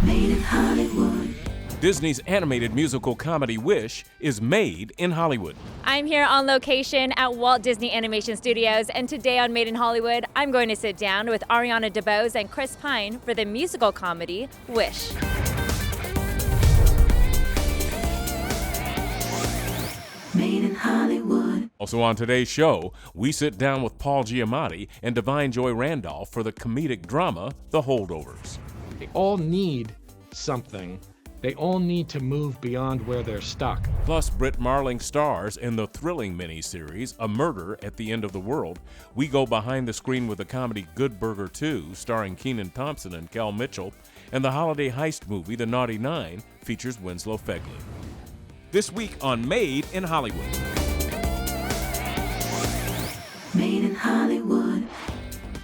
Made in Hollywood. Disney's animated musical comedy Wish is made in Hollywood. I'm here on location at Walt Disney Animation Studios, and today on Made in Hollywood, I'm going to sit down with Ariana DeBose and Chris Pine for the musical comedy Wish. Made in Hollywood. Also on today's show, we sit down with Paul Giamatti and Divine Joy Randolph for the comedic drama The Holdovers. They all need something. They all need to move beyond where they're stuck. Plus, Britt Marling stars in the thrilling miniseries A Murder at the End of the World. We go behind the screen with the comedy Good Burger 2, starring Kenan Thompson and Kel Mitchell, and the holiday heist movie The Naughty Nine features Winslow Fegley. This week on Made in Hollywood. Made in Hollywood.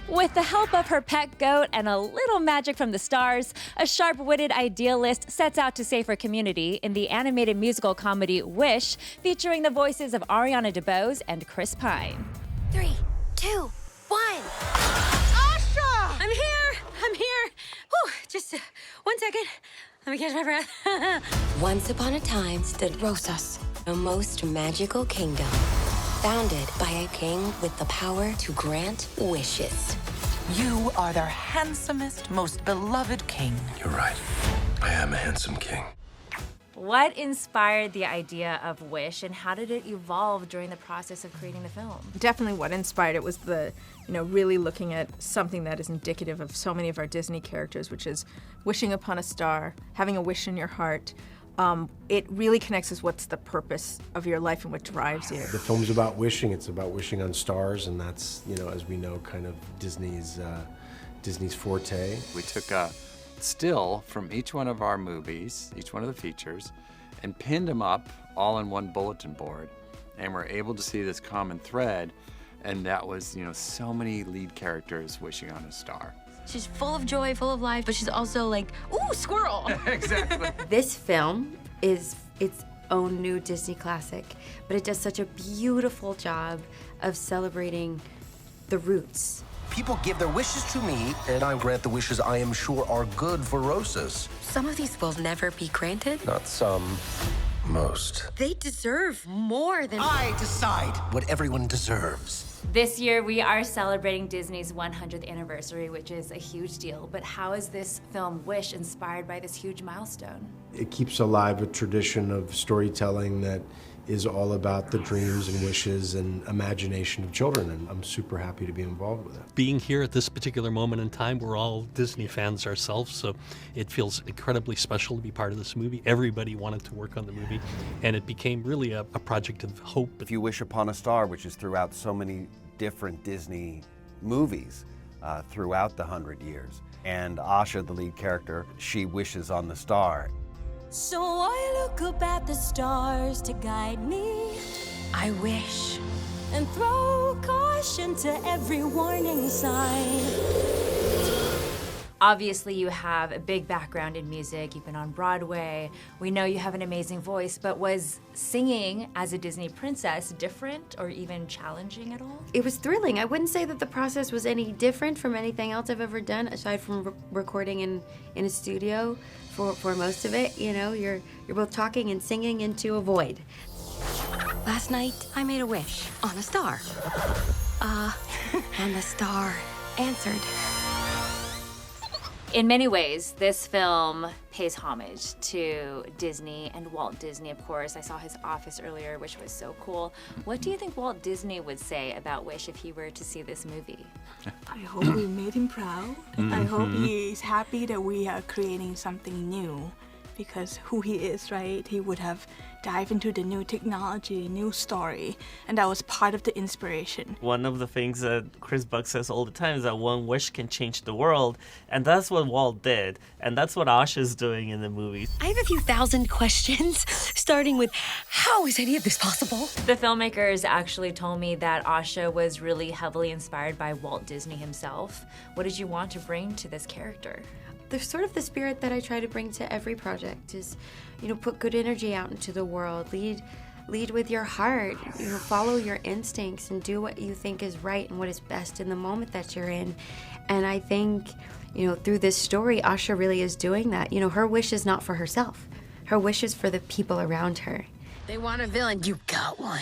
With the help of her pet goat and a little magic from the stars, a sharp-witted idealist sets out to save her community in the animated musical comedy Wish, featuring the voices of Ariana DeBose and Chris Pine. 3, 2, 1. Asha! I'm here. Whew, just 1 second. Let me catch my breath. Once upon a time stood Rosas, a most magical kingdom, founded by a king with the power to grant wishes. You are their handsomest, most beloved king. You're right. I am a handsome king. What inspired the idea of Wish, and how did it evolve during the process of creating the film? Definitely what inspired it was really looking at something that is indicative of so many of our Disney characters, which is wishing upon a star, having a wish in your heart. It really connects with what's the purpose of your life and what drives you. The film's about wishing. It's about wishing on stars, and that's, as we know, kind of Disney's forte. We took a still from each one of our movies, each one of the features, and pinned them up all in one bulletin board, and we're able to see this common thread, and that was, so many lead characters wishing on a star. She's full of joy, full of life, but she's also like, ooh, squirrel. Exactly. This film is its own new Disney classic, but it does such a beautiful job of celebrating the roots. People give their wishes to me, and I grant the wishes I am sure are good for Rosas. Some of these will never be granted. Not some, most. They deserve more than... I decide what everyone deserves. This year, we are celebrating Disney's 100th anniversary, which is a huge deal. But how is this film, Wish, inspired by this huge milestone? It keeps alive a tradition of storytelling that is all about the dreams and wishes and imagination of children, and I'm super happy to be involved with it. Being here at this particular moment in time, we're all Disney fans ourselves, so it feels incredibly special to be part of this movie. Everybody wanted to work on the movie, and it became really a project of hope. If you wish upon a star, which is throughout so many different Disney movies throughout the 100 years, and Asha, the lead character, she wishes on the star. So I look up at the stars to guide me. I wish. And throw caution to every warning sign. Obviously, you have a big background in music. You've been on Broadway. We know you have an amazing voice, but was singing as a Disney princess different or even challenging at all? It was thrilling. I wouldn't say that the process was any different from anything else I've ever done, aside from recording in a studio for most of it. You're both talking and singing into a void. Last night, I made a wish on a star. And the star answered. In many ways, this film pays homage to Disney and Walt Disney, of course. I saw his office earlier, which was so cool. What do you think Walt Disney would say about Wish if he were to see this movie? I hope we made him proud. I hope he's happy that we are creating something new, because who he is, right? He would have dived into the new technology, new story, and that was part of the inspiration. One of the things that Chris Buck says all the time is that one wish can change the world, and that's what Walt did, and that's what Asha's doing in the movie. I have a few thousand questions, starting with, how is any of this possible? The filmmakers actually told me that Asha was really heavily inspired by Walt Disney himself. What did you want to bring to this character? There's sort of the spirit that I try to bring to every project is, put good energy out into the world, lead with your heart, follow your instincts and do what you think is right and what is best in the moment that you're in. And I think, you know, through this story, Asha really is doing that. You know, her wish is not for herself. Her wish is for the people around her. They want a villain, you got one.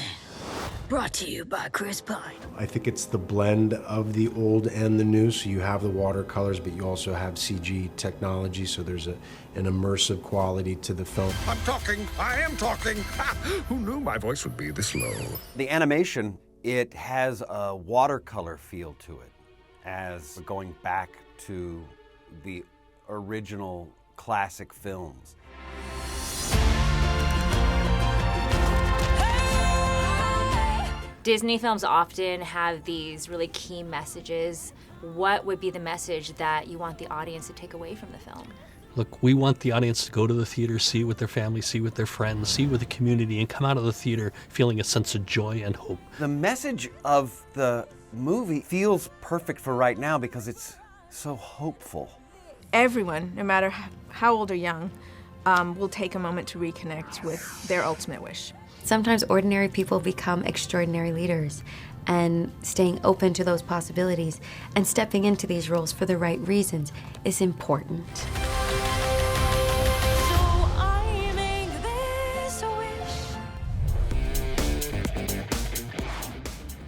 Brought to you by Chris Pine. I think it's the blend of the old and the new. So you have the watercolors, but you also have CG technology. So there's an immersive quality to the film. I'm talking. I am talking. Who knew my voice would be this low? The animation, it has a watercolor feel to it, as going back to the original classic films. Disney films often have these really key messages. What would be the message that you want the audience to take away from the film? Look, we want the audience to go to the theater, see it with their family, see it with their friends, see it with the community, and come out of the theater feeling a sense of joy and hope. The message of the movie feels perfect for right now because it's so hopeful. Everyone, no matter how old or young, will take a moment to reconnect with their ultimate wish. Sometimes ordinary people become extraordinary leaders, and staying open to those possibilities and stepping into these roles for the right reasons is important.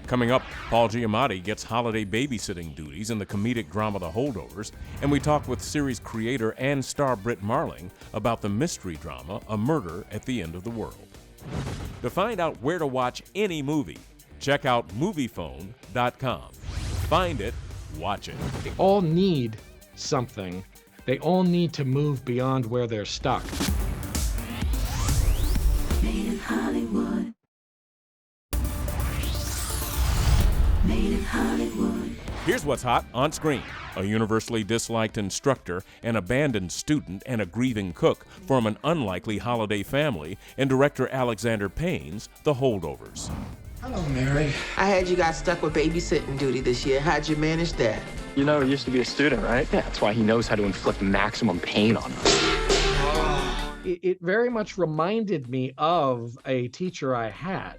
Coming up, Paul Giamatti gets holiday babysitting duties in the comedic drama The Holdovers, and we talk with series creator and star Britt Marling about the mystery drama A Murder at the End of the World. To find out where to watch any movie, check out MoviePhone.com. Find it, watch it. They all need something. They all need to move beyond where they're stuck. Made in Hollywood. Made in Hollywood. Here's what's hot on screen. A universally disliked instructor, an abandoned student, and a grieving cook form an unlikely holiday family in director Alexander Payne's The Holdovers. Hello, Mary. I had you guys stuck with babysitting duty this year. How'd you manage that? You know, he used to be a student, right? Yeah, that's why he knows how to inflict maximum pain on us. It very much reminded me of a teacher I had.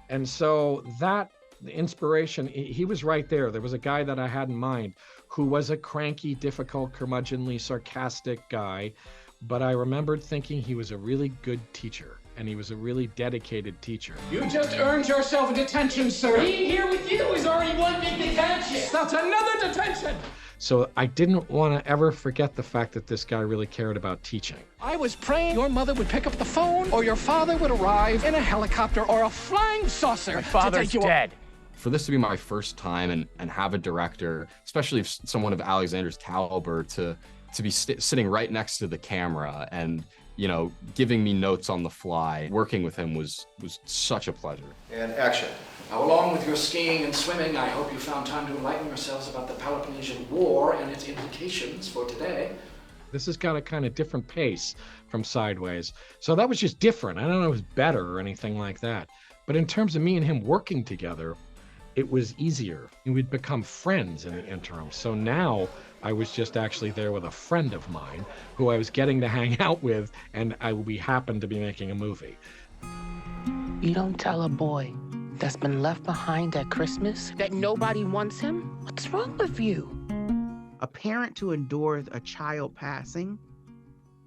And so that the inspiration, he was right there. There was a guy that I had in mind who was a cranky, difficult, curmudgeonly, sarcastic guy. But I remembered thinking he was a really good teacher, and he was a really dedicated teacher. You just earned yourself a detention, sir. Being here with you is already one big detention. That's another detention. So I didn't want to ever forget the fact that this guy really cared about teaching. I was praying your mother would pick up the phone, or your father would arrive in a helicopter or a flying saucer. My father's dead. For this to be my first time and have a director, especially if someone of Alexander's caliber, to be sitting right next to the camera and, you know, giving me notes on the fly, working with him was such a pleasure. And action. Now, along with your skiing and swimming, I hope you found time to enlighten yourselves about the Peloponnesian War and its implications for today. This has got a kind of different pace from Sideways. So that was just different. I don't know if it was better or anything like that. But in terms of me and him working together, it was easier. We'd become friends in the interim. So now I was just actually there with a friend of mine who I was getting to hang out with, and we happened to be making a movie. You don't tell a boy that's been left behind at Christmas that nobody wants him? What's wrong with you? A parent to endure a child passing,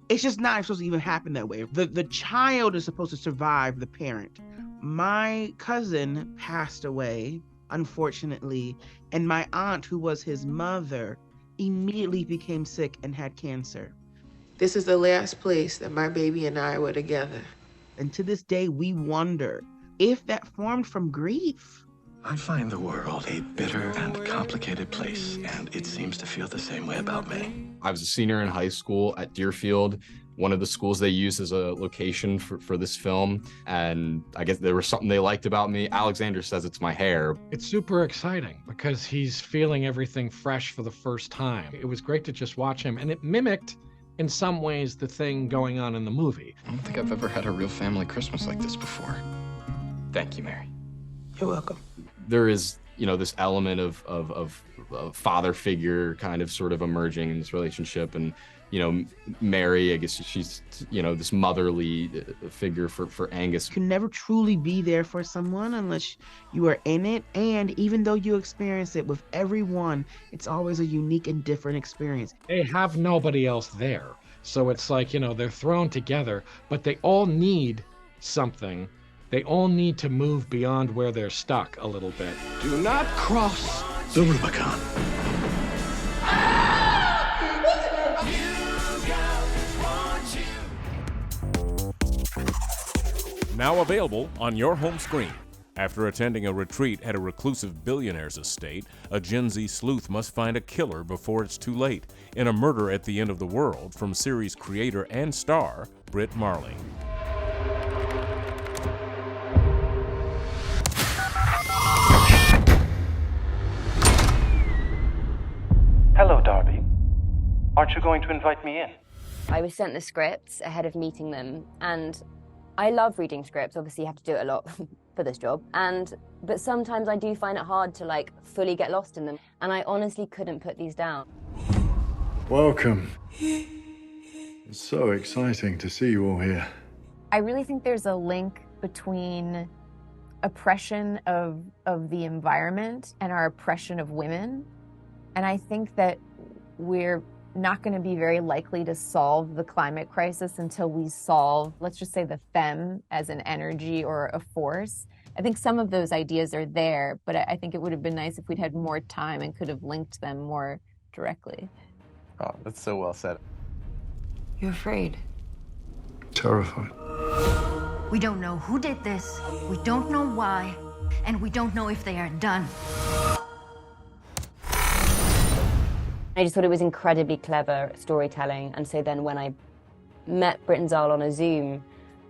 it's just not supposed to even happen that way. The child is supposed to survive the parent. My cousin passed away, unfortunately, and my aunt, who was his mother, immediately became sick and had cancer. This is the last place that my baby and I were together. And to this day, we wonder if that formed from grief. I find the world a bitter and complicated place, and it seems to feel the same way about me. I was a senior in high school at Deerfield, one of the schools they used as a location for this film, and I guess there was something they liked about me. Alexander says it's my hair. It's super exciting because he's feeling everything fresh for the first time. It was great to just watch him, and it mimicked, in some ways, the thing going on in the movie. I don't think I've ever had a real family Christmas like this before. Thank you, Mary. You're welcome. There is, you know, this element of a father figure kind of sort of emerging in this relationship. And, you know, Mary, I guess she's, you know, this motherly figure for Angus. You can never truly be there for someone unless you are in it. And even though you experience it with everyone, it's always a unique and different experience. They have nobody else there. So it's like, you know, they're thrown together, but they all need something. They all need to move beyond where they're stuck a little bit. Do not cross the Rubicon. Now available on your home screen. After attending a retreat at a reclusive billionaire's estate, a Gen Z sleuth must find a killer before it's too late in A Murder at the End of the World from series creator and star Britt Marley. Hello, Darby. Aren't you going to invite me in? I was sent the scripts ahead of meeting them, and I love reading scripts. Obviously, you have to do it a lot for this job. But sometimes I do find it hard to like fully get lost in them. And I honestly couldn't put these down. Welcome. It's so exciting to see you all here. I really think there's a link between oppression of the environment and our oppression of women. And I think that we're not going to be very likely to solve the climate crisis until we solve, let's just say, the femme as an energy or a force. I think some of those ideas are there, but I think it would have been nice if we'd had more time and could have linked them more directly. Oh, that's so well said. You're afraid. Terrified. We don't know who did this, we don't know why, and we don't know if they are done. I just thought it was incredibly clever storytelling. And so then when I met Britt and Zal on a Zoom,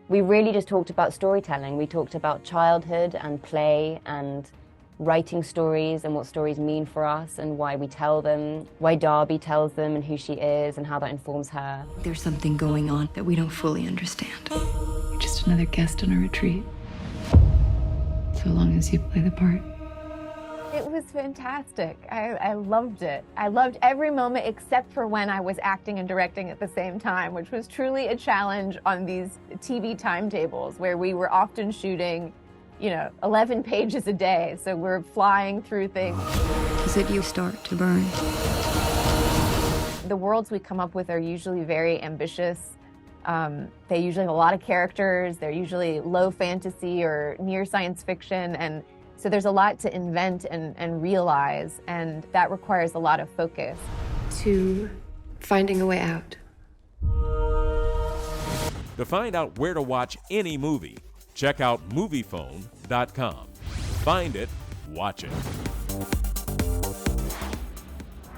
we really just talked about storytelling. We talked about childhood and play and writing stories and what stories mean for us and why we tell them, why Darby tells them and who she is and how that informs her. There's something going on that we don't fully understand. You're just another guest on a retreat. So long as you play the part. It was fantastic. I loved it. I loved every moment except for when I was acting and directing at the same time, which was truly a challenge on these TV timetables where we were often shooting, 11 pages a day. So we're flying through things. Is it you start to burn? The worlds we come up with are usually very ambitious. They usually have a lot of characters. They're usually low fantasy or near science fiction. And so there's a lot to invent and realize, and that requires a lot of focus. To finding a way out. To find out where to watch any movie, check out MoviePhone.com. Find it, watch it.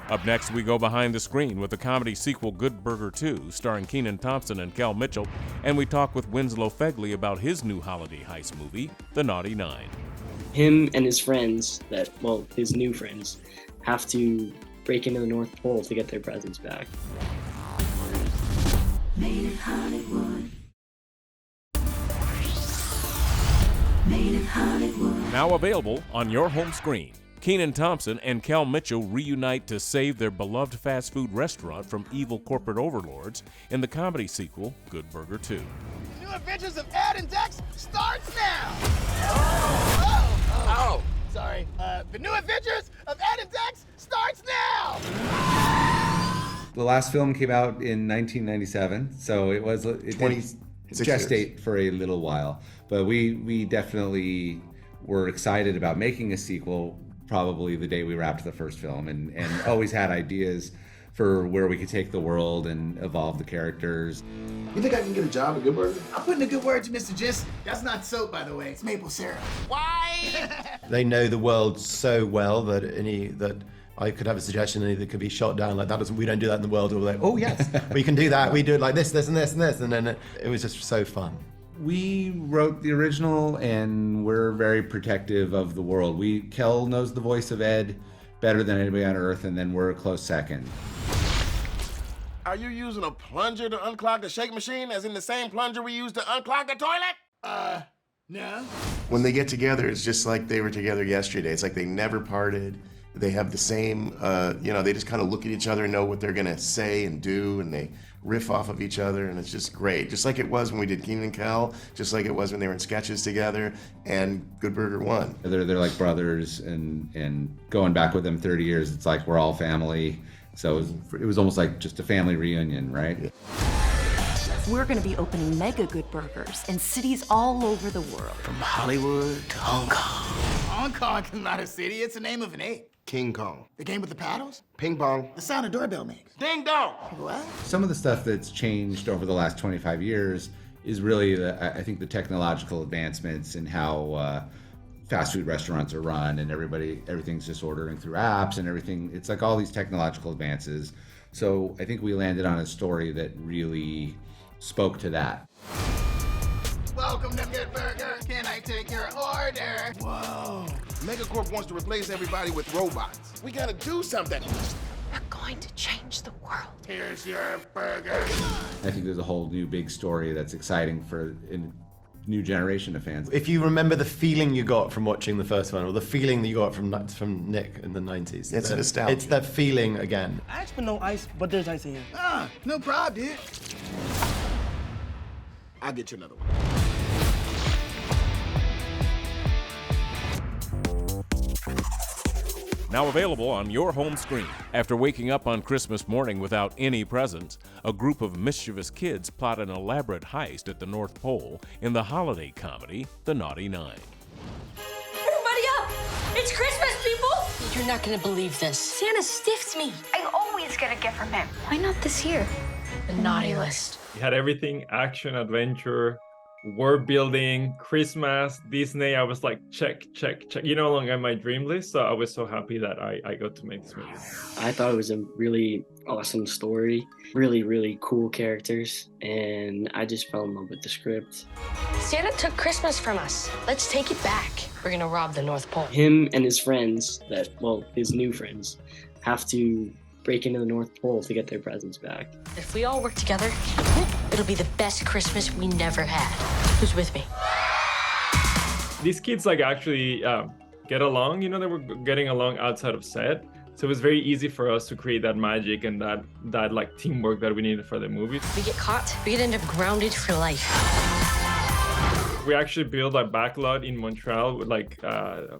Up next, we go behind the screen with the comedy sequel Good Burger 2, starring Kenan Thompson and Kel Mitchell, and we talk with Winslow Fegley about his new holiday heist movie, The Naughty Nine. Him and his friends, his new friends, have to break into the North Pole to get their presents back. Made in Hollywood. Made in Hollywood. Now available on your home screen. Kenan Thompson and Kel Mitchell reunite to save their beloved fast food restaurant from evil corporate overlords in the comedy sequel Good Burger 2. The New Adventures of Ed and Dex starts now! Sorry. The New Adventures of Ed and Dex starts now! The last film came out in 1997, so it did gestate for a little while. But we definitely were excited about making a sequel probably the day we wrapped the first film, and always had ideas for where we could take the world and evolve the characters. You think I can get a job at Good Burger? I'm putting a good word to Mr. Jensen. That's not soap, by the way. It's maple syrup. Why? They know the world so well that I could have a suggestion that could be shot down like that. We don't do that in the world. Or like, oh yes, we can do that. We do it like this, this, and this, and this, and then it was just so fun. We wrote the original, and we're very protective of the world. Kel knows the voice of Ed better than anybody on Earth, and then we're a close second. Are you using a plunger to unclog the shake machine, as in the same plunger we use to unclog the toilet? No. When they get together, it's just like they were together yesterday. It's like they never parted. They have the same, they just kind of look at each other and know what they're going to say and do, and they riff off of each other, and it's just great. Just like it was when we did Keenan and Kel, just like it was when they were in sketches together, and Good Burger won. They're like brothers, and going back with them 30 years, it's like we're all family. So it was almost like just a family reunion, right? Yeah. We're going to be opening mega Good Burgers in cities all over the world. From Hollywood to Hong Kong. Hong Kong is not a city, it's the name of an ape. King Kong. The game with the paddles? Ping pong. The sound a doorbell makes. Ding dong. What? Some of the stuff that's changed over the last 25 years is really, I think, the technological advancements in how fast food restaurants are run, and everything's just ordering through apps and everything. It's like all these technological advances. So I think we landed on a story that really spoke to that. Welcome to Good Burger. Can I take your order? Whoa. Megacorp wants to replace everybody with robots. We gotta do something. We're going to change the world. Here's your burger. I think there's a whole new big story that's exciting for a new generation of fans. If you remember the feeling you got from watching the first one, or the feeling that you got from Nick in the 90s. It's nostalgia. It's that feeling again. I asked for no ice, but there's ice in here. No problem, dude. I'll get you another one. Now available on your home screen. After waking up on Christmas morning without any presents, a group of mischievous kids plot an elaborate heist at the North Pole in the holiday comedy, The Naughty Nine. Everybody up! It's Christmas, people! You're not gonna believe this. Santa stiffs me. I always get a gift from him. Why not this year? The naughty list. You had everything: action, adventure, world building, Christmas, Disney. I was like, check. You know, along on my dream list. So I was so happy that I got to make this movie. I thought it was a really awesome story, really, really cool characters, and I just fell in love with the script. Santa took Christmas from us. Let's take it back. We're gonna rob the North Pole. Him and his friends, his new friends, have to break into the North Pole to get their presents back. If we all work together, it'll be the best Christmas we never had. Who's with me? These kids actually get along. You know, they were getting along outside of set. So it was very easy for us to create that magic and that teamwork that we needed for the movie. We get caught, we end up grounded for life. We actually built a backlot in Montreal,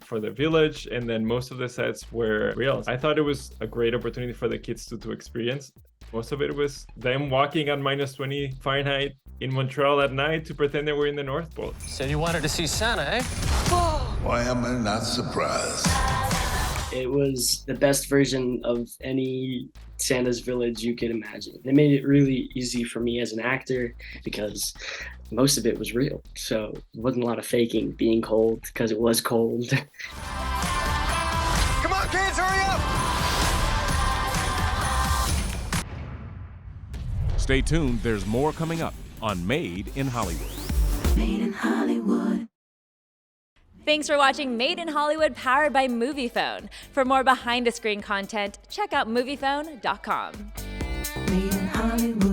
for the village, and then most of the sets were real. I thought it was a great opportunity for the kids to experience. Most of it was them walking at -20 Fahrenheit in Montreal at night to pretend they were in the North Pole. Said you wanted to see Santa, eh? Why am I not surprised? It was the best version of any Santa's village you could imagine. They made it really easy for me as an actor because most of it was real. So it wasn't a lot of faking being cold because it was cold. Come on, kids, hurry up! Stay tuned, there's more coming up on Made in Hollywood. Made in Hollywood. Thanks for watching Made in Hollywood, powered by MoviePhone. For more behind-the-screen content, check out MoviePhone.com. Made in Hollywood.